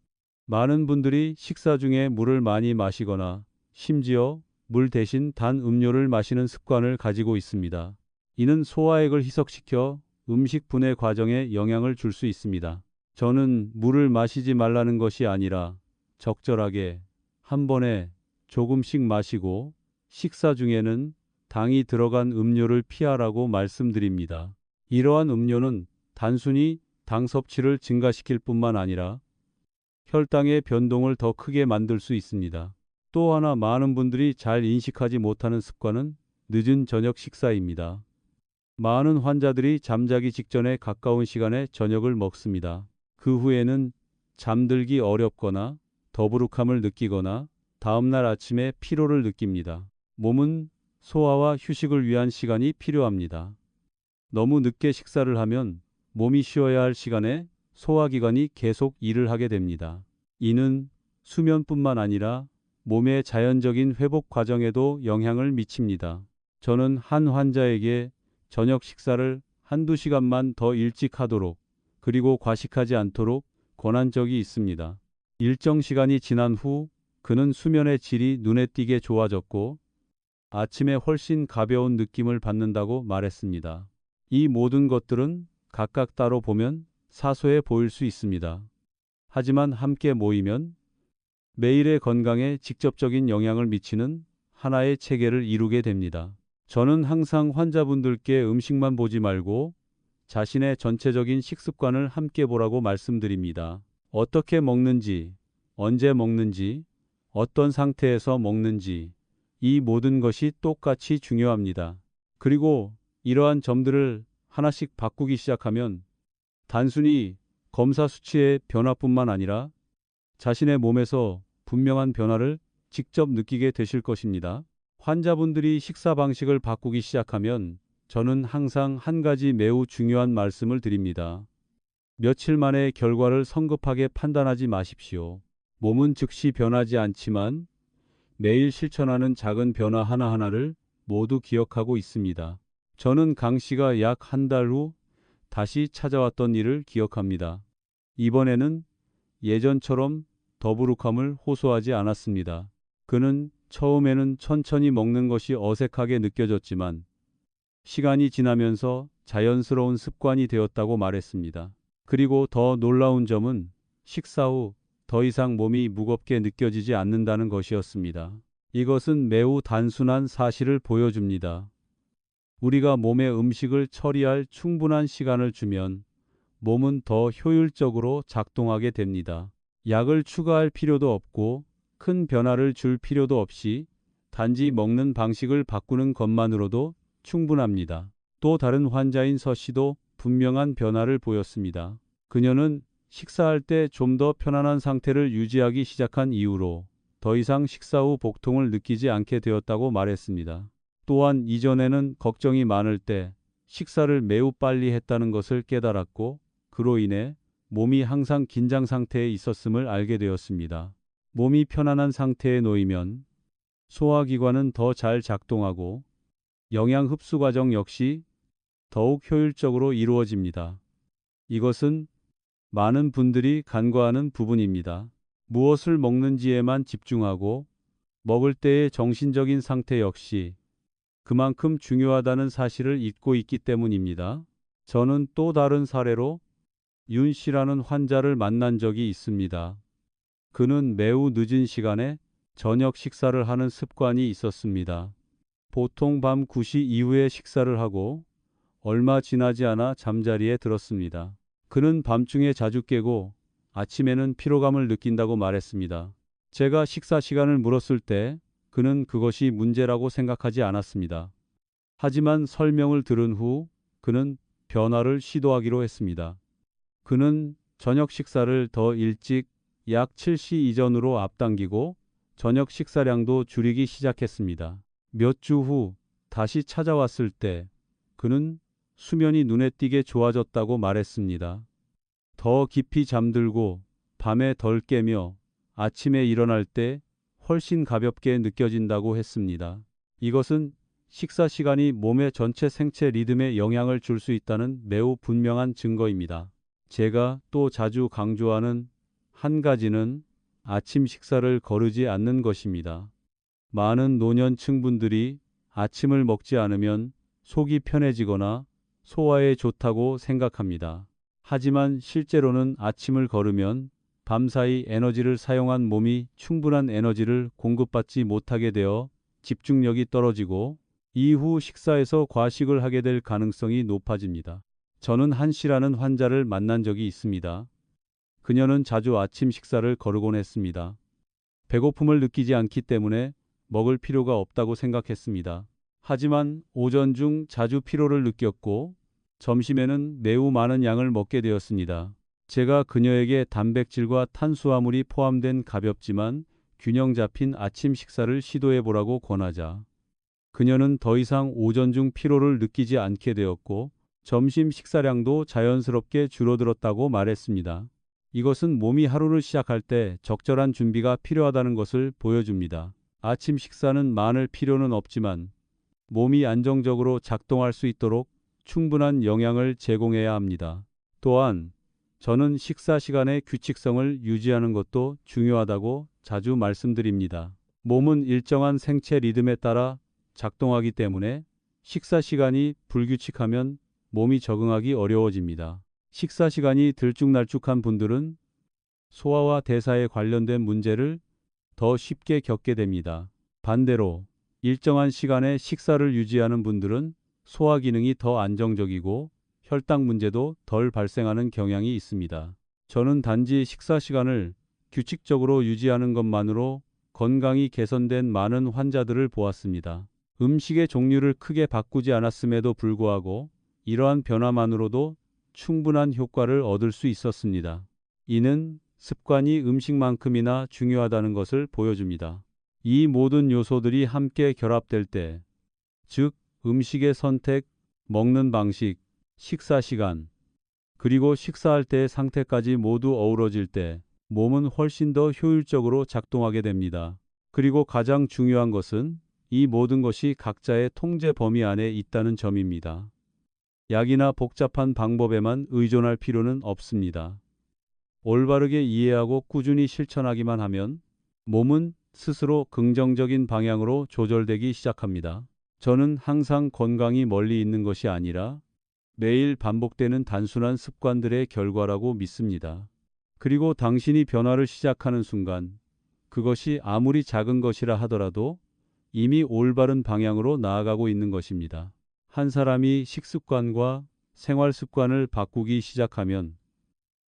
많은 분들이 식사 중에 물을 많이 마시거나 심지어 물 대신 단 음료를 마시는 습관을 가지고 있습니다. 이는 소화액을 희석시켜 음식 분해 과정에 영향을 줄 수 있습니다. 저는 물을 마시지 말라는 것이 아니라 적절하게 한 번에 조금씩 마시고 식사 중에는 당이 들어간 음료를 피하라고 말씀드립니다. 이러한 음료는 단순히 당 섭취를 증가시킬 뿐만 아니라 혈당의 변동을 더 크게 만들 수 있습니다. 또 하나 많은 분들이 잘 인식하지 못하는 습관은 늦은 저녁 식사입니다. 많은 환자들이 잠자기 직전에 가까운 시간에 저녁을 먹습니다. 그 후에는 잠들기 어렵거나 더부룩함을 느끼거나 다음날 아침에 피로를 느낍니다. 몸은 소화와 휴식을 위한 시간이 필요합니다. 너무 늦게 식사를 하면 몸이 쉬어야 할 시간에 소화기관이 계속 일을 하게 됩니다. 이는 수면뿐만 아니라 몸의 자연적인 회복 과정에도 영향을 미칩니다. 저는 한 환자에게 저녁 식사를 한두 시간만 더 일찍 하도록 그리고 과식하지 않도록 권한 적이 있습니다. 일정 시간이 지난 후 그는 수면의 질이 눈에 띄게 좋아졌고 아침에 훨씬 가벼운 느낌을 받는다고 말했습니다. 이 모든 것들은 각각 따로 보면 사소해 보일 수 있습니다. 하지만 함께 모이면 매일의 건강에 직접적인 영향을 미치는 하나의 체계를 이루게 됩니다. 저는 항상 환자분들께 음식만 보지 말고 자신의 전체적인 식습관을 함께 보라고 말씀드립니다. 어떻게 먹는지, 언제 먹는지, 어떤 상태에서 먹는지, 이 모든 것이 똑같이 중요합니다. 그리고 이러한 점들을 하나씩 바꾸기 시작하면 단순히 검사 수치의 변화뿐만 아니라 자신의 몸에서 분명한 변화를 직접 느끼게 되실 것입니다. 환자분들이 식사 방식을 바꾸기 시작하면 저는 항상 한 가지 매우 중요한 말씀을 드립니다. 며칠 만에 결과를 성급하게 판단하지 마십시오. 몸은 즉시 변하지 않지만 매일 실천하는 작은 변화 하나하나를 모두 기억하고 있습니다. 저는 강 씨가 약 한 달 후 다시 찾아왔던 일을 기억합니다. 이번에는 예전처럼 더부룩함을 호소하지 않았습니다. 그는 처음에는 천천히 먹는 것이 어색하게 느껴졌지만 시간이 지나면서 자연스러운 습관이 되었다고 말했습니다. 그리고 더 놀라운 점은 식사 후 더 이상 몸이 무겁게 느껴지지 않는다는 것이었습니다. 이것은 매우 단순한 사실을 보여줍니다. 우리가 몸에 음식을 처리할 충분한 시간을 주면 몸은 더 효율적으로 작동하게 됩니다. 약을 추가할 필요도 없고 큰 변화를 줄 필요도 없이 단지 먹는 방식을 바꾸는 것만으로도 충분합니다. 또 다른 환자인 서 씨도 분명한 변화를 보였습니다. 그녀는 식사할 때 좀 더 편안한 상태를 유지하기 시작한 이후로 더 이상 식사 후 복통을 느끼지 않게 되었다고 말했습니다. 또한 이전에는 걱정이 많을 때 식사를 매우 빨리 했다는 것을 깨달았고 그로 인해 몸이 항상 긴장 상태에 있었음을 알게 되었습니다. 몸이 편안한 상태에 놓이면 소화기관은 더 잘 작동하고 영양 흡수 과정 역시 더욱 효율적으로 이루어집니다. 이것은 많은 분들이 간과하는 부분입니다. 무엇을 먹는지에만 집중하고 먹을 때의 정신적인 상태 역시 그만큼 중요하다는 사실을 잊고 있기 때문입니다. 저는 또 다른 사례로 윤 씨라는 환자를 만난 적이 있습니다. 그는 매우 늦은 시간에 저녁 식사를 하는 습관이 있었습니다. 보통 밤 9시 이후에 식사를 하고 얼마 지나지 않아 잠자리에 들었습니다. 그는 밤중에 자주 깨고 아침에는 피로감을 느낀다고 말했습니다. 제가 식사 시간을 물었을 때 그는 그것이 문제라고 생각하지 않았습니다. 하지만 설명을 들은 후 그는 변화를 시도하기로 했습니다. 그는 저녁 식사를 더 일찍 약 7시 이전으로 앞당기고 저녁 식사량도 줄이기 시작했습니다. 몇 주 후 다시 찾아왔을 때 그는 수면이 눈에 띄게 좋아졌다고 말했습니다. 더 깊이 잠들고 밤에 덜 깨며 아침에 일어날 때 훨씬 가볍게 느껴진다고 했습니다. 이것은 식사 시간이 몸의 전체 생체 리듬에 영향을 줄 수 있다는 매우 분명한 증거입니다. 제가 또 자주 강조하는 한 가지는 아침 식사를 거르지 않는 것입니다. 많은 노년층 분들이 아침을 먹지 않으면 속이 편해지거나 소화에 좋다고 생각합니다. 하지만 실제로는 아침을 거르면 밤사이 에너지를 사용한 몸이 충분한 에너지를 공급받지 못하게 되어 집중력이 떨어지고 이후 식사에서 과식을 하게 될 가능성이 높아집니다. 저는 한 씨라는 환자를 만난 적이 있습니다. 그녀는 자주 아침 식사를 거르곤 했습니다. 배고픔을 느끼지 않기 때문에 먹을 필요가 없다고 생각했습니다. 하지만 오전 중 자주 피로를 느꼈고 점심에는 매우 많은 양을 먹게 되었습니다. 제가 그녀에게 단백질과 탄수화물이 포함된 가볍지만 균형 잡힌 아침 식사를 시도해 보라고 권하자 그녀는 더 이상 오전 중 피로를 느끼지 않게 되었고 점심 식사량도 자연스럽게 줄어들었다고 말했습니다. 이것은 몸이 하루를 시작할 때 적절한 준비가 필요하다는 것을 보여줍니다. 아침 식사는 많을 필요는 없지만 몸이 안정적으로 작동할 수 있도록 충분한 영양을 제공해야 합니다. 또한 저는 식사 시간의 규칙성을 유지하는 것도 중요하다고 자주 말씀드립니다. 몸은 일정한 생체 리듬에 따라 작동하기 때문에 식사 시간이 불규칙하면 몸이 적응하기 어려워집니다. 식사 시간이 들쭉날쭉한 분들은 소화와 대사에 관련된 문제를 더 쉽게 겪게 됩니다. 반대로 일정한 시간에 식사를 유지하는 분들은 소화 기능이 더 안정적이고 혈당 문제도 덜 발생하는 경향이 있습니다. 저는 단지 식사 시간을 규칙적으로 유지하는 것만으로 건강이 개선된 많은 환자들을 보았습니다. 음식의 종류를 크게 바꾸지 않았음에도 불구하고 이러한 변화만으로도 충분한 효과를 얻을 수 있었습니다. 이는 습관이 음식만큼이나 중요하다는 것을 보여줍니다. 이 모든 요소들이 함께 결합될 때, 즉 음식의 선택, 먹는 방식, 식사 시간, 그리고 식사할 때의 상태까지 모두 어우러질 때 몸은 훨씬 더 효율적으로 작동하게 됩니다. 그리고 가장 중요한 것은 이 모든 것이 각자의 통제 범위 안에 있다는 점입니다. 약이나 복잡한 방법에만 의존할 필요는 없습니다. 올바르게 이해하고 꾸준히 실천하기만 하면 몸은 스스로 긍정적인 방향으로 조절되기 시작합니다. 저는 항상 건강이 멀리 있는 것이 아니라 매일 반복되는 단순한 습관들의 결과라고 믿습니다. 그리고 당신이 변화를 시작하는 순간 그것이 아무리 작은 것이라 하더라도 이미 올바른 방향으로 나아가고 있는 것입니다. 한 사람이 식습관과 생활 습관을 바꾸기 시작하면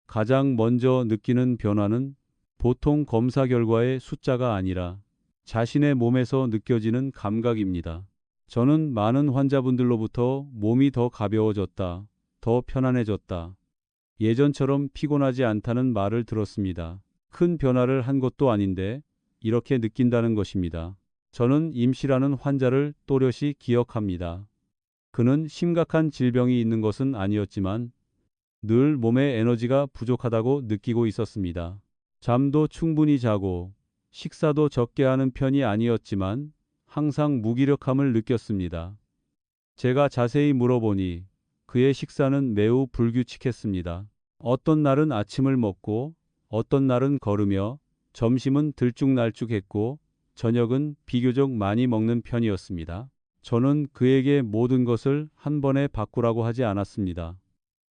가장 먼저 느끼는 변화는 보통 검사 결과의 숫자가 아니라 자신의 몸에서 느껴지는 감각입니다. 저는 많은 환자분들로부터 몸이 더 가벼워졌다, 더 편안해졌다, 예전처럼 피곤하지 않다는 말을 들었습니다. 큰 변화를 한 것도 아닌데 이렇게 느낀다는 것입니다. 저는 임씨라는 환자를 또렷이 기억합니다. 그는 심각한 질병이 있는 것은 아니었지만 늘 몸에 에너지가 부족하다고 느끼고 있었습니다. 잠도 충분히 자고 식사도 적게 하는 편이 아니었지만 항상 무기력함을 느꼈습니다. 제가 자세히 물어보니 그의 식사는 매우 불규칙했습니다. 어떤 날은 아침을 먹고 어떤 날은 걸으며 점심은 들쭉날쭉했고 저녁은 비교적 많이 먹는 편이었습니다. 저는 그에게 모든 것을 한 번에 바꾸라고 하지 않았습니다.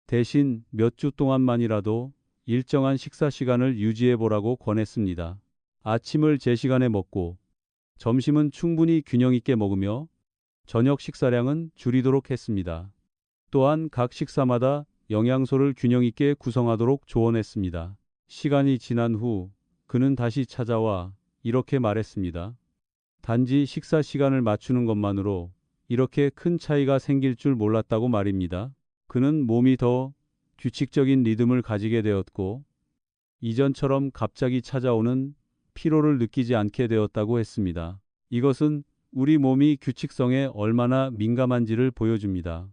대신 몇 주 동안만이라도 일정한 식사 시간을 유지해 보라고 권했습니다. 아침을 제 시간에 먹고 점심은 충분히 균형 있게 먹으며 저녁 식사량은 줄이도록 했습니다. 또한 각 식사마다 영양소를 균형 있게 구성하도록 조언했습니다. 시간이 지난 후 그는 다시 찾아와 이렇게 말했습니다. 단지 식사 시간을 맞추는 것만으로 이렇게 큰 차이가 생길 줄 몰랐다고 말입니다. 그는 몸이 더 규칙적인 리듬을 가지게 되었고 이전처럼 갑자기 찾아오는 피로를 느끼지 않게 되었다고 했습니다. 이것은 우리 몸이 규칙성에 얼마나 민감한지를 보여줍니다.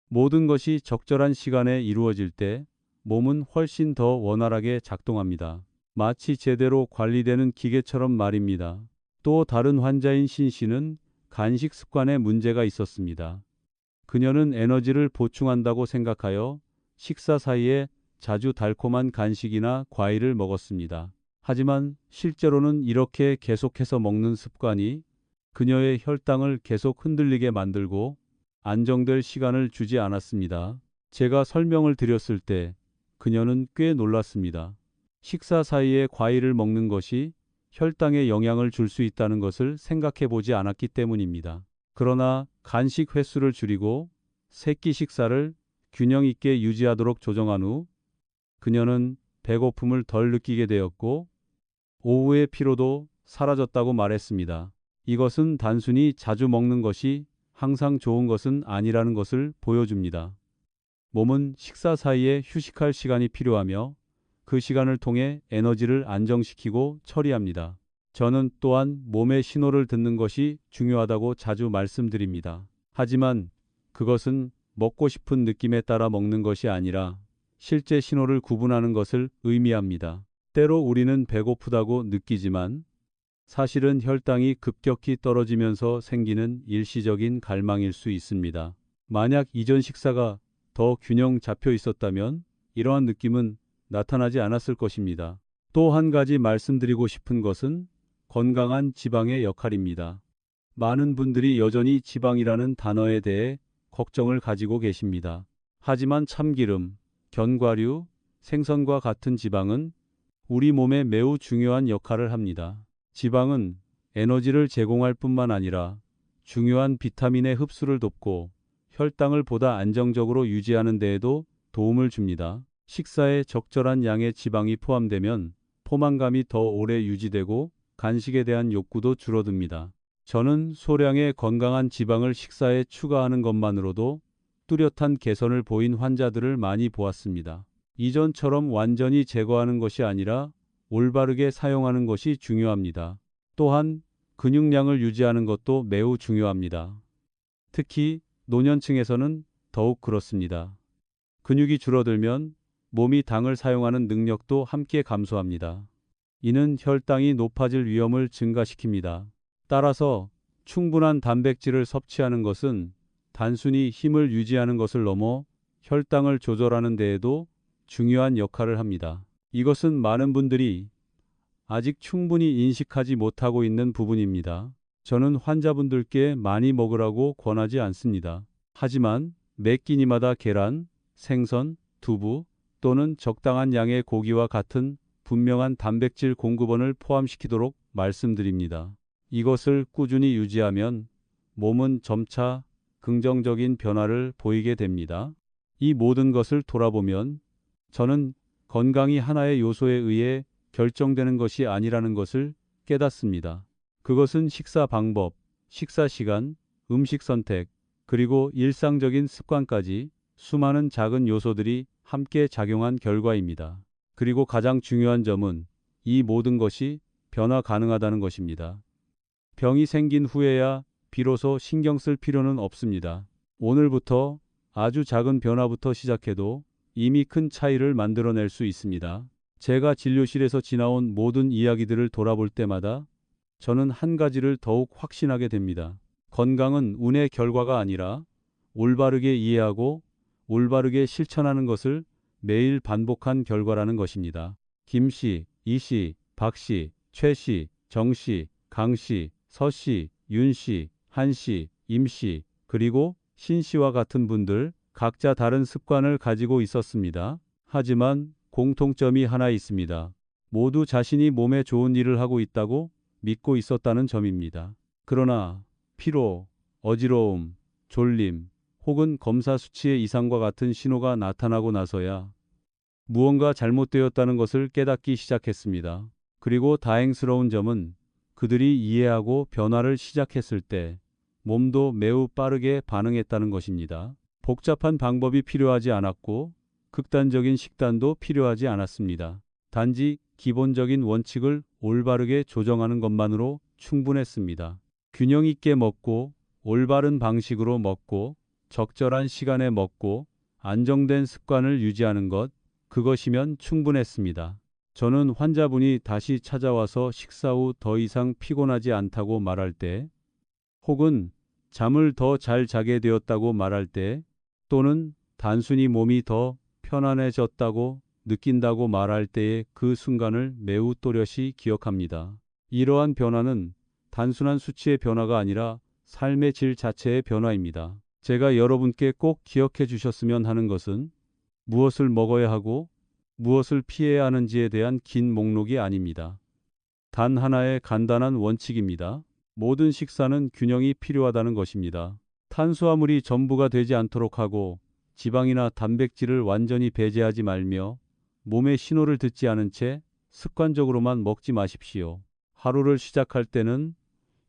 모든 것이 적절한 시간에 이루어질 때 몸은 훨씬 더 원활하게 작동합니다. 마치 제대로 관리되는 기계처럼 말입니다. 또 다른 환자인 신 씨는 간식 습관에 문제가 있었습니다. 그녀는 에너지를 보충한다고 생각하여 식사 사이에 자주 달콤한 간식이나 과일을 먹었습니다. 하지만 실제로는 이렇게 계속해서 먹는 습관이 그녀의 혈당을 계속 흔들리게 만들고 안정될 시간을 주지 않았습니다. 제가 설명을 드렸을 때 그녀는 꽤 놀랐습니다. 식사 사이에 과일을 먹는 것이 혈당에 영향을 줄 수 있다는 것을 생각해 보지 않았기 때문입니다. 그러나 간식 횟수를 줄이고 세끼 식사를 균형 있게 유지하도록 조정한 후 그녀는 배고픔을 덜 느끼게 되었고 오후의 피로도 사라졌다고 말했습니다. 이것은 단순히 자주 먹는 것이 항상 좋은 것은 아니라는 것을 보여줍니다. 몸은 식사 사이에 휴식할 시간이 필요하며 그 시간을 통해 에너지를 안정시키고 처리합니다. 저는 또한 몸의 신호를 듣는 것이 중요하다고 자주 말씀드립니다. 하지만 그것은 먹고 싶은 느낌에 따라 먹는 것이 아니라 실제 신호를 구분하는 것을 의미합니다. 때로 우리는 배고프다고 느끼지만 사실은 혈당이 급격히 떨어지면서 생기는 일시적인 갈망일 수 있습니다. 만약 이전 식사가 더 균형 잡혀 있었다면 이러한 느낌은 나타나지 않았을 것입니다. 또 한 가지 말씀드리고 싶은 것은 건강한 지방의 역할입니다. 많은 분들이 여전히 지방이라는 단어에 대해 걱정을 가지고 계십니다. 하지만 참기름, 견과류, 생선과 같은 지방은 우리 몸에 매우 중요한 역할을 합니다. 지방은 에너지를 제공할 뿐만 아니라 중요한 비타민의 흡수를 돕고 혈당을 보다 안정적으로 유지하는 데에도 도움을 줍니다. 식사에 적절한 양의 지방이 포함되면 포만감이 더 오래 유지되고 간식에 대한 욕구도 줄어듭니다. 저는 소량의 건강한 지방을 식사에 추가하는 것만으로도 뚜렷한 개선을 보인 환자들을 많이 보았습니다. 이전처럼 완전히 제거하는 것이 아니라 올바르게 사용하는 것이 중요합니다. 또한 근육량을 유지하는 것도 매우 중요합니다. 특히 노년층에서는 더욱 그렇습니다. 근육이 줄어들면 몸이 당을 사용하는 능력도 함께 감소합니다. 이는 혈당이 높아질 위험을 증가시킵니다. 따라서 충분한 단백질을 섭취하는 것은 단순히 힘을 유지하는 것을 넘어 혈당을 조절하는 데에도 중요한 역할을 합니다. 이것은 많은 분들이 아직 충분히 인식하지 못하고 있는 부분입니다. 저는 환자분들께 많이 먹으라고 권하지 않습니다. 하지만 매 끼니마다 계란, 생선, 두부 또는 적당한 양의 고기와 같은 분명한 단백질 공급원을 포함시키도록 말씀드립니다. 이것을 꾸준히 유지하면 몸은 점차 긍정적인 변화를 보이게 됩니다. 이 모든 것을 돌아보면 저는 건강이 하나의 요소에 의해 결정되는 것이 아니라는 것을 깨닫습니다. 그것은 식사 방법, 식사 시간, 음식 선택, 그리고 일상적인 습관까지 수많은 작은 요소들이 함께 작용한 결과입니다. 그리고 가장 중요한 점은 이 모든 것이 변화 가능하다는 것입니다. 병이 생긴 후에야 비로소 신경 쓸 필요는 없습니다. 오늘부터 아주 작은 변화부터 시작해도 이미 큰 차이를 만들어낼 수 있습니다. 제가 진료실에서 지나온 모든 이야기들을 돌아볼 때마다 저는 한 가지를 더욱 확신하게 됩니다. 건강은 운의 결과가 아니라 올바르게 이해하고 올바르게 실천하는 것을 매일 반복한 결과라는 것입니다. 김씨, 이씨, 박씨, 최씨, 정씨, 강씨, 서씨, 윤씨, 한씨, 임씨, 그리고 신씨와 같은 분들 각자 다른 습관을 가지고 있었습니다. 하지만 공통점이 하나 있습니다. 모두 자신이 몸에 좋은 일을 하고 있다고 믿고 있었다는 점입니다. 그러나 피로, 어지러움, 졸림, 혹은 검사 수치의 이상과 같은 신호가 나타나고 나서야 무언가 잘못되었다는 것을 깨닫기 시작했습니다. 그리고 다행스러운 점은 그들이 이해하고 변화를 시작했을 때 몸도 매우 빠르게 반응했다는 것입니다. 복잡한 방법이 필요하지 않았고 극단적인 식단도 필요하지 않았습니다. 단지 기본적인 원칙을 올바르게 조정하는 것만으로 충분했습니다. 균형 있게 먹고 올바른 방식으로 먹고 적절한 시간에 먹고 안정된 습관을 유지하는 것, 그것이면 충분했습니다. 저는 환자분이 다시 찾아와서 식사 후 더 이상 피곤하지 않다고 말할 때, 혹은 잠을 더 잘 자게 되었다고 말할 때, 또는 단순히 몸이 더 편안해졌다고 느낀다고 말할 때의 그 순간을 매우 또렷이 기억합니다. 이러한 변화는 단순한 수치의 변화가 아니라 삶의 질 자체의 변화입니다. 제가 여러분께 꼭 기억해 주셨으면 하는 것은 무엇을 먹어야 하고 무엇을 피해야 하는지에 대한 긴 목록이 아닙니다. 단 하나의 간단한 원칙입니다. 모든 식사는 균형이 필요하다는 것입니다. 탄수화물이 전부가 되지 않도록 하고 지방이나 단백질을 완전히 배제하지 말며 몸의 신호를 듣지 않은 채 습관적으로만 먹지 마십시오. 하루를 시작할 때는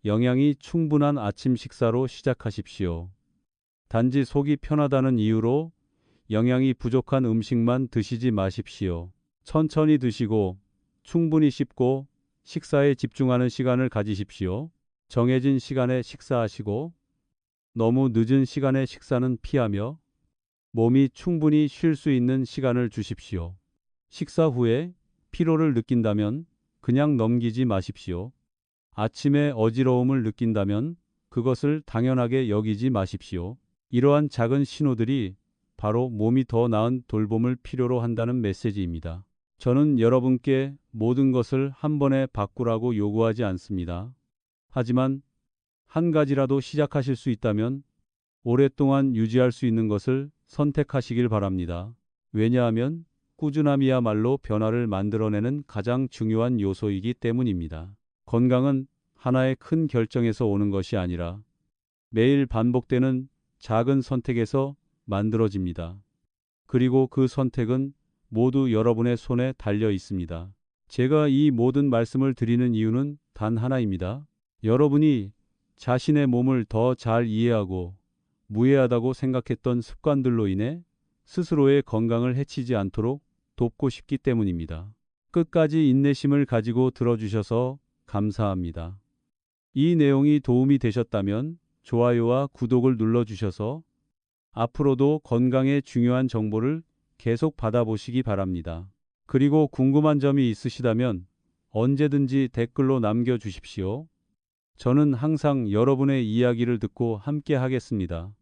영양이 충분한 아침 식사로 시작하십시오. 단지 속이 편하다는 이유로 영양이 부족한 음식만 드시지 마십시오. 천천히 드시고 충분히 씹고 식사에 집중하는 시간을 가지십시오. 정해진 시간에 식사하시고 너무 늦은 시간에 식사는 피하며 몸이 충분히 쉴 수 있는 시간을 주십시오. 식사 후에 피로를 느낀다면 그냥 넘기지 마십시오. 아침에 어지러움을 느낀다면 그것을 당연하게 여기지 마십시오. 이러한 작은 신호들이 바로 몸이 더 나은 돌봄을 필요로 한다는 메시지입니다. 저는 여러분께 모든 것을 한 번에 바꾸라고 요구하지 않습니다. 하지만 한 가지라도 시작하실 수 있다면 오랫동안 유지할 수 있는 것을 선택하시길 바랍니다. 왜냐하면 꾸준함이야말로 변화를 만들어내는 가장 중요한 요소이기 때문입니다. 건강은 하나의 큰 결정에서 오는 것이 아니라 매일 반복되는 작은 선택에서 만들어집니다. 그리고 그 선택은 모두 여러분의 손에 달려 있습니다. 제가 이 모든 말씀을 드리는 이유는 단 하나입니다. 여러분이 자신의 몸을 더 잘 이해하고 무해하다고 생각했던 습관들로 인해 스스로의 건강을 해치지 않도록 돕고 싶기 때문입니다. 끝까지 인내심을 가지고 들어주셔서 감사합니다. 이 내용이 도움이 되셨다면 좋아요와 구독을 눌러주셔서 앞으로도 건강에 중요한 정보를 계속 받아보시기 바랍니다. 그리고 궁금한 점이 있으시다면 언제든지 댓글로 남겨주십시오. 저는 항상 여러분의 이야기를 듣고 함께 하겠습니다.